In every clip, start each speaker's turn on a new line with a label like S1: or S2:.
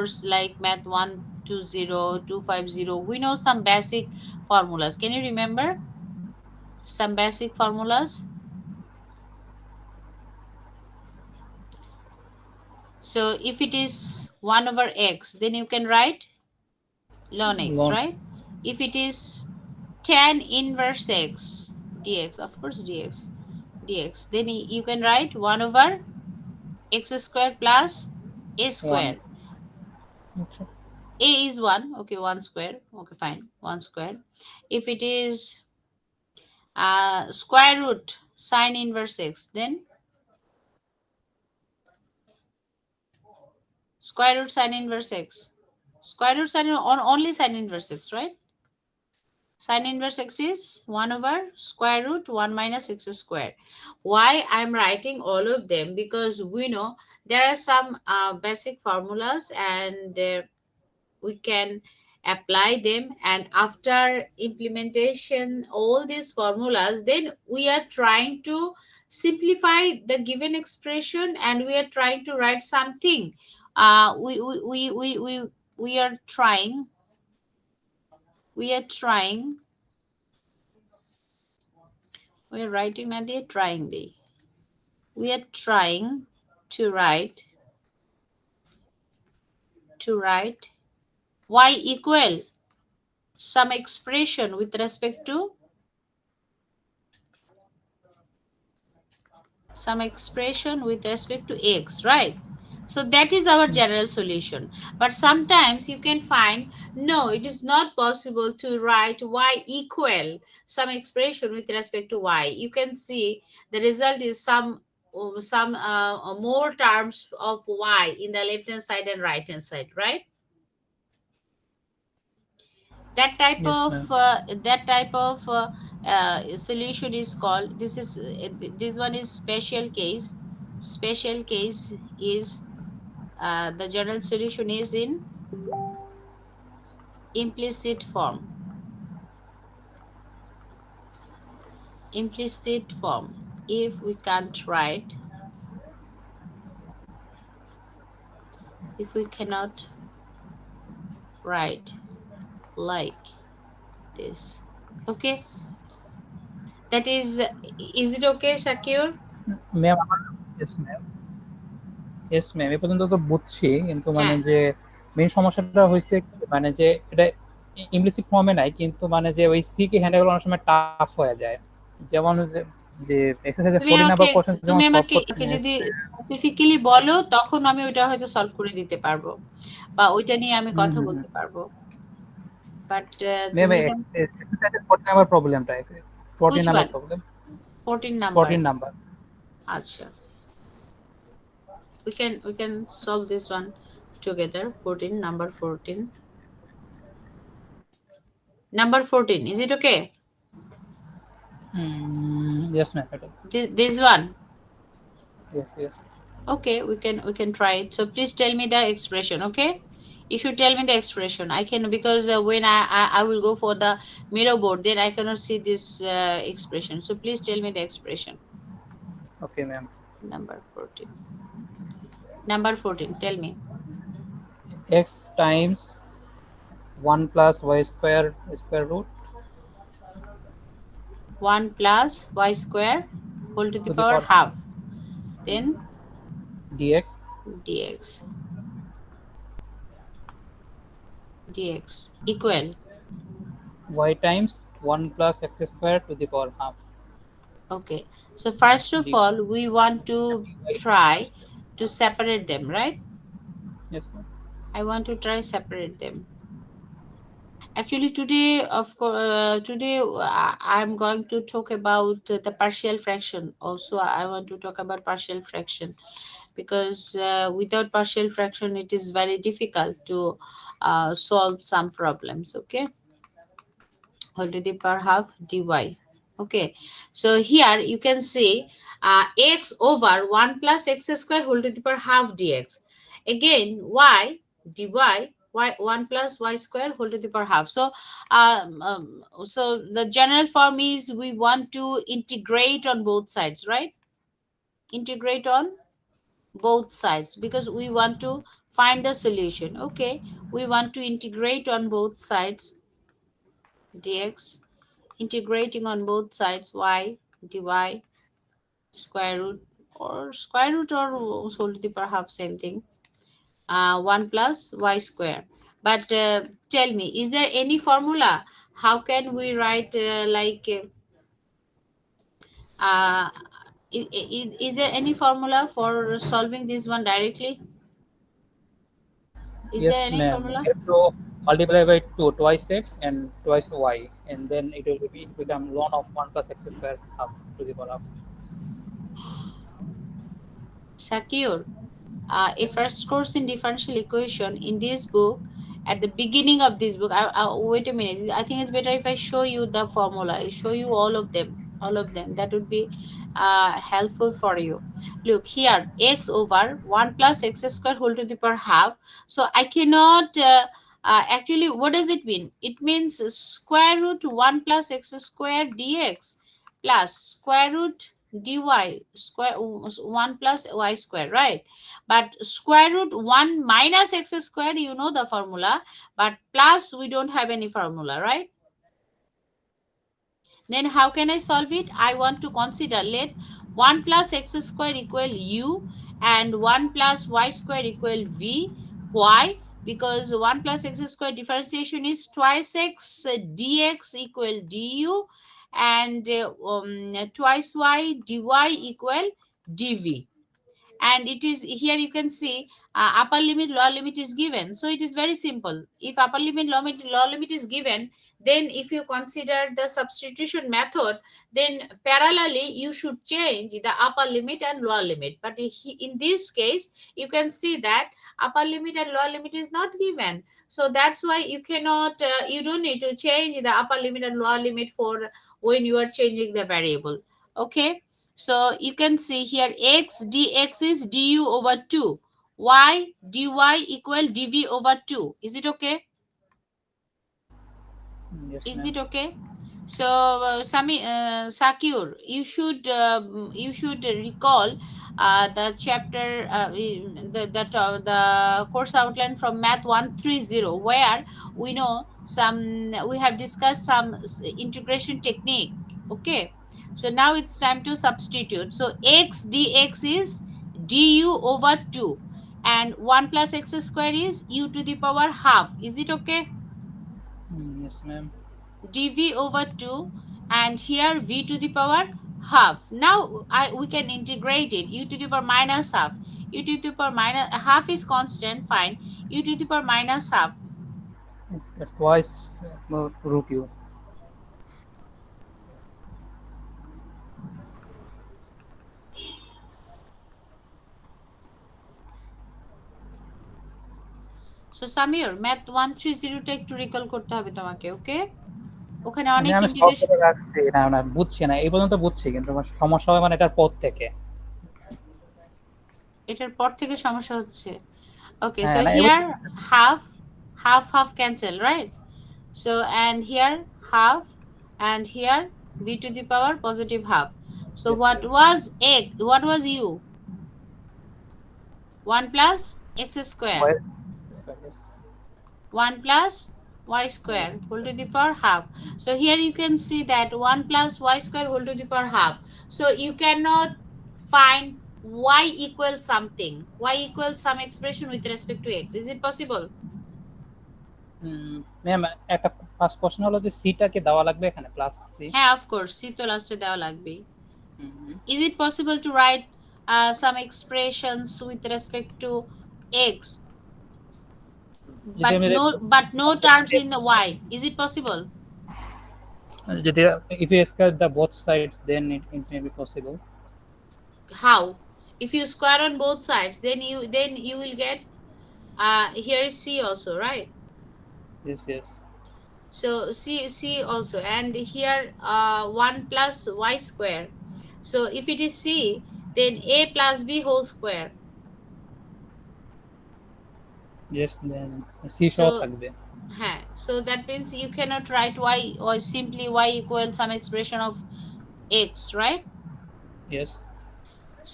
S1: course like math 120, 250, we know some basic formulas. Can you remember some basic formulas? So if it is 1 over x, then you can write ln x,
S2: Lon.
S1: right? If it is tan inverse x dx, of course dx, then you can write 1 over x square plus a
S2: 1.
S1: square.
S2: আচ্ছা,
S1: A is 1, okay, 1 square, okay, fine, 1 square. If it is square root sine inverse x, then square root sine inverse x. Square root sine on only sine inverse x, right? Sine inverse x is 1 over square root 1 minus x square. Why I'm writing all of them? Because we know there are some basic formulas, and we can apply them, and after implementation all these formulas, then we are trying to simplify the given expression, and we are trying to write something. We are trying, we are trying, we are writing not the trying the, we are trying to write y equal some expression with respect to some expression with respect to x, right? So that is our general solution. But sometimes you can find no, it is not possible to write y equal some expression with respect to y. You can see the result is some more terms of y in the left hand side and right hand side, right? That type
S2: yes
S1: of
S2: ma'am.
S1: solution is called, this is this one is special case. Special case is the general solution is in implicit form. Implicit form, if we can't write, if we cannot write like this, okay? That is it okay, Shakir?
S2: Ma'am আমার, yes ma'am, yes ma'am, এ পর্যন্ত তো বুঝছি, কিন্তু মানে
S1: হ্যাঁ,
S2: যে main সমস্যাটা হয়েছে কি, মানে যে এটা ইমপ্লিসিট ফর্মে নাই, কিন্তু মানে যে ওই সি কে হ্যান্ডেল করা অনেক সময় টাফ হয়ে যায়। যেমন যে যে এক্সারসাইজে
S1: তুমি
S2: 14
S1: আমাকে
S2: নাম্বার কোশ্চেন
S1: তুমি
S2: যখন সলভ
S1: আমাকে
S2: করতে
S1: একে যদি
S2: নিয়েছে।
S1: স্পেসিফিক্যালি বলো, তখন আমি ওইটা হয়তো সলভ করে দিতে পারবো, বা ওইটা নিয়ে আমি
S2: হুম
S1: কথা
S2: হুম হুম
S1: বলতে পারবো। বাট
S2: ম্যাম,
S1: তুমি
S2: এক্সারসাইজে 14 নাম্বার প্রবলেমটা, 14
S1: which
S2: number
S1: one?
S2: Problem,
S1: 14 number?
S2: 14 number.
S1: আচ্ছা, we can solve this one together. 14, number 14, number 14, is it okay?
S2: Yes ma'am, এটা,
S1: This one.
S2: Yes yes.
S1: Okay, we can try it. So please tell me the expression, okay? You should tell me the expression. I can, because when I will go for the mirror board, then I cannot see this expression. So please tell me the expression.
S2: Okay ma'am,
S1: Number 14. Number 14. Tell me.
S2: X times 1 plus y square square root
S1: 1 plus y square whole to the
S2: to the
S1: power
S2: power
S1: half. Then
S2: dx
S1: dx. Dx equal.
S2: Y times 1 plus x square to the power half
S1: Okay. So first of
S2: d
S1: all, we want to
S2: by
S1: try to separate them, right?
S2: Yes ma'am.
S1: I want to try separate them. Actually, today, of course, today I'm going to talk about the partial fraction. Also, I want to talk about partial fraction, because without partial fraction, it is very difficult to solve some problems. Okay, whole to the power half dy. Okay, so here you can see x over 1 plus x square whole to the power half dx. Again, y dy, y 1 plus y square whole to the power half. So so the general form is we want to integrate on both sides, right? Integrate on both sides, because we want to Find the solution. Okay, we want to integrate on both sides dx, integrating on both sides y dy square root, or square root or whole to the power half, same thing, 1 plus y square. But tell me, is there any formula? How can we write uh, is there any formula for solving this one directly? Is there
S2: Yes,
S1: any
S2: ma'am.
S1: formula?
S2: You have to multiply by 2 twice x and twice y, and then it become ln of 1 plus x square half to the power half.
S1: Secure. A
S2: Yes, ma'am.
S1: first course in differential equation in this book. At the beginning of this book, wait a minute, I think it's better if I show you the formula. I show you all of them. That would be helpful for you. Look here, x over 1 plus x square whole to the power half. So I cannot actually, what does it mean? It means square root 1 plus x square dx plus square root dy square 1 plus y square, right? But square root 1 minus x square, you know the formula, but plus we don't have any formula, right? Then how can I solve it? I want to consider, let 1 plus x square equal u and 1 plus y square equal v. Why? Because 1 plus x square differentiation is twice x dx equal du, and twice y dy equal dv. And it is here, you can see upper limit lower limit is given, so it is very simple. If upper limit lower limit is given, then if you consider the substitution method, then parallelly you should change the upper limit and lower limit. But in this case, you can see that upper limit and lower limit is not given, so that's why you cannot you don't need to change the upper limit and lower limit for when you are changing the variable. Okay, so you can see here x dx is du over 2, y dy equal dv over 2. Is it okay?
S2: Yes,
S1: Is
S2: ma'am.
S1: it okay? So Sakir, you should recall the chapter the course outline from math 130, where we know some, we have discussed some integration technique. Okay, so now it's time to substitute. So x dx is du over 2, and 1 plus x square is u to the power half. Is it okay?
S2: Yes, ma'am.
S1: Dv over 2, and here v to the power half. Now we can integrate it, u to the power minus half. U to the power minus half is constant, fine. U to the power minus half.
S2: Twice root u.
S1: So Samir, math 130 টা একটু recall করতে হবে তোমাকে, ওকে? ওখানে
S2: মানে
S1: অনেক
S2: আমি সব
S1: ইন্টিগ্রেশন।
S2: করে রাখছি, না না বুঝছি না, এই পর্যন্ত বুঝছি, কিন্তু আমার সমস্যা হয় মানে এটার পর থেকে।
S1: এটার পর থেকে সমস্যা হচ্ছে। ওকে, সো
S2: হ্যাঁ, না এবার
S1: here half, half cancel, right? So and here half, and here v to the power positive half. So
S2: yes,
S1: what
S2: yes.
S1: was x? What was u? 1 plus x square.
S2: Well, yes.
S1: 1 plus y square whole to the power half. So here you can see that 1 plus y square whole to the power half. So you cannot find y equals something. Y equals some expression with respect to x. Is it possible?
S2: Ma'am, একটা first question হলো যে সিটাকে দেওয়া লাগবে এখানে plus C.
S1: হ্যাঁ, of course, c তো লাস্টে দেওয়া লাগবে। Is it possible to write some expressions with respect to x,
S2: যদি আমি
S1: but no terms in the y? Is it possible?
S2: যদি if you square the both sides, then it may be possible.
S1: How? If you square on both sides, then you will get here is c also, right?
S2: Yes, yes.
S1: So c also, and here 1 plus y square. So if it is c, then a plus b whole square.
S2: Yes, then c সহ
S1: So
S2: থাকবে।
S1: so that means you cannot write y or simply y equals some expression of x, right?
S2: Yes.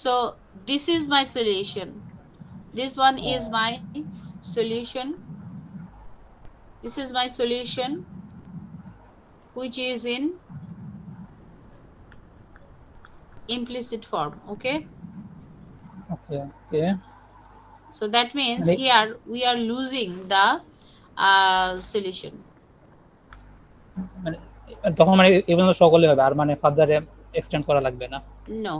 S1: So this is my solution. This one is my solution. This is my solution, which is in implicit form. Okay,
S2: okay, okay.
S1: so that means
S2: মানে
S1: here we are losing the solution.
S2: মানে তখন মানে এই পর্যন্ত সকলে হবে আর মানে further extend করা লাগবে না।
S1: No.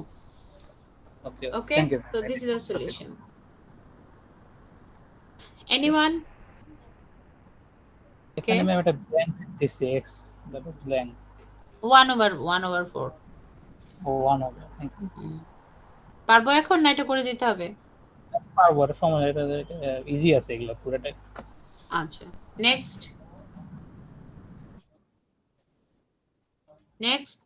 S2: Okay, okay. Thank
S1: Okay,
S2: you
S1: so
S2: ma'am. এটা
S1: this is
S2: একটু
S1: the
S2: বুঝতে ছিল।
S1: solution. Anyone?
S2: এখানে
S1: Okay,
S2: ম্যাম একটা ব্ল্যাঙ্ক দিচ্ছে এক্স ব্ল্যাঙ্ক
S1: 1/4.
S2: ও 1 হবে। Thank you.
S1: পারবো এখন না এটা করে দিতে হবে?
S2: পারবো, এটা সময় এটা ইজি আছে এগুলো পুরোটাই।
S1: আচ্ছা, নেক্সট। নেক্সট